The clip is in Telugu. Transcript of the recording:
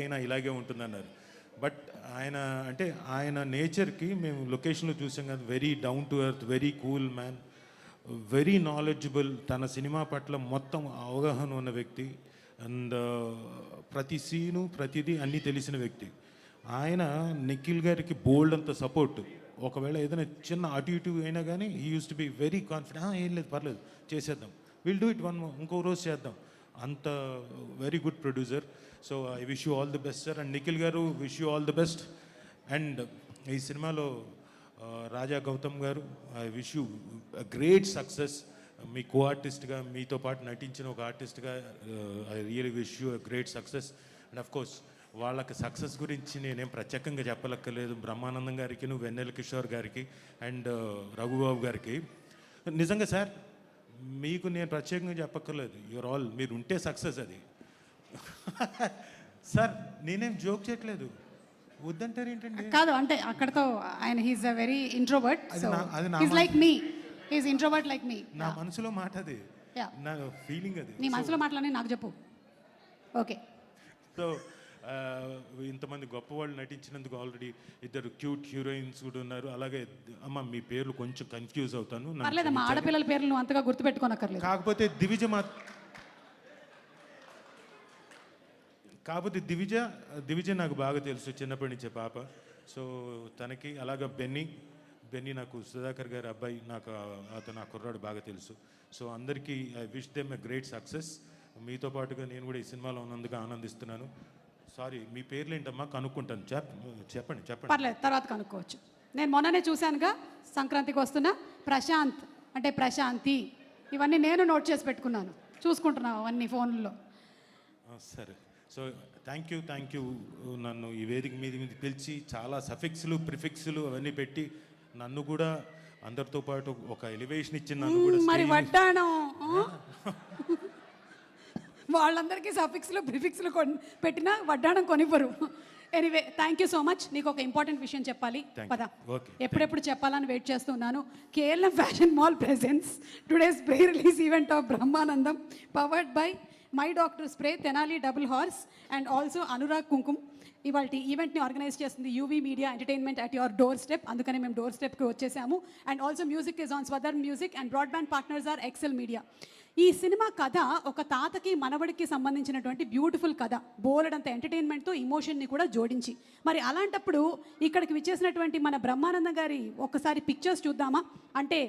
అయినా ఇలాగే ఉంటుందన్నారు. బట్ ఆయన నేచర్కి మేము లొకేషన్లో చూసాం కదా, very down to earth, very cool man, very knowledgeable, తన సినిమా పట్ల మొత్తం అవగాహన ఉన్న వ్యక్తి, అండ్ ప్రతి సీను ప్రతిదీ అన్నీ తెలిసిన వ్యక్తి. ఆయన నిఖిల్ గారికి బోల్డ్ అంత సపోర్ట్. ఒకవేళ ఏదైనా చిన్న అటు ఇటు అయినా కానీ he use to be very confident, ఏం లేదు పర్లేదు చేసేద్దాం, విల్ డూ ఇట్ ఇంకో రోజు చేద్దాం, అంత very good producer. So I wish you all the best sir. And Nikhil garu, wish you all the best. And ఈ సినిమాలో Raja Gautam garu, I wish you great success. మీ కో ఆర్టిస్ట్గా, మీతో పాటు నటించిన ఒక ఆర్టిస్ట్గా I really wish you great success. And of course వాళ్ళకి సక్సెస్ గురించి నేనేం ప్రత్యేకంగా చెప్పలక్కర్లేదు. బ్రహ్మానందం గారికి, వెన్నెల కిషోర్ గారికి, అండ్ రఘుబాబు గారికి. నిజంగా సార్ మీకు నేను ప్రత్యేకంగా చెప్పక్కర్లేదు, యూఆర్ ఆల్, మీరు ఉంటే సక్సెస్ అది. సార్ నేనేం జోక్ చేయట్లేదు, వద్దంటారు ఏంటండి? కాదు అంటే అక్కడతో ఆయన he's a very introvert, he's like me, he's introvert like me. నా మనసులో మాట అది, నా ఫీలింగ్ అది. నీ మనసులో మాటలని నాకు చెప్పు. ఓకే. సో ఇంతమంది గొప్పవాళ్ళు నటించినందుకు ఆల్రెడీ ఇద్దరు క్యూట్ హీరోయిన్స్ కూడా ఉన్నారు. అలాగే అమ్మ మీ పేర్లు కొంచెం కన్ఫ్యూజ్ అవుతాను, మా ఆడపిల్లల పేర్లు నువ్వు అంతగా గుర్తుపెట్టుకోనక్కర్లేదు. కాకపోతే దివిజ నాకు బాగా తెలుసు, చిన్నప్పటి నుంచే పాప. సో తనకి, అలాగే బెన్నీ నాకు సుధాకర్ గారి అబ్బాయి, నాకు అతను ఆ కుర్రాడు బాగా తెలుసు. సో అందరికీ I wish them a great success. మీతో పాటుగా నేను కూడా ఈ సినిమాలో ఉన్నందుకు ఆనందిస్తున్నాను. సారీ, మీ పేర్లు ఏంటమ్మా? కనుక్కుంటాను. చెప్పండి. పర్లేదు, తర్వాత కనుక్కోవచ్చు. నేను మొన్ననే చూశానుగా, సంక్రాంతికి వస్తున్నా ప్రశాంత్ అంటే ప్రశాంతి, ఇవన్నీ నేను నోట్ చేసి పెట్టుకున్నాను, చూసుకుంటున్నాను అవన్నీ ఫోన్లో. సరే. సో థ్యాంక్ యూ నన్ను ఈ వేదిక మీద పిలిచి చాలా సఫిక్స్లు ప్రిఫిక్స్లు అవన్నీ పెట్టి నన్ను కూడా అందరితో పాటు ఒక ఎలివేషన్ ఇచ్చి నన్ను కూడా మరి వడ్డాణం వాళ్ళందరికీ సఫిక్స్లు ప్రిఫిక్స్లు పెట్టినా వడ్డాణం కొనివ్వరు. Anyway, thank you so much. నీకు ఒక ఇంపార్టెంట్ విషయం చెప్పాలి, పద. ఎప్పుడెప్పుడు చెప్పాలని వెయిట్ చేస్తున్నాను. KLM fashion mall presents today's pre release event of Brahmanandam, powered by my doctor spray, Tenali double horse and also Anurag Kumkum. ఇవాళ ఈవెంట్ని ఆర్గనైజ్ చేస్తుంది UV media entertainment at your doorstep. అందుకని మేము డోర్ స్టెప్కి వచ్చేసాము. And also music is on southern music and broadband partners are Excel media. ఈ సినిమా కథ ఒక తాతకి మనవడికి సంబంధించినటువంటి బ్యూటిఫుల్ కథ, బోలెడంత ఎంటర్టైన్మెంట్తో ఇమోషన్ని కూడా జోడించి. మరి అలాంటప్పుడు ఇక్కడికి విచ్చేసినటువంటి మన బ్రహ్మానందం గారి ఒక్కసారి పిక్చర్స్ చూద్దామా? అంటే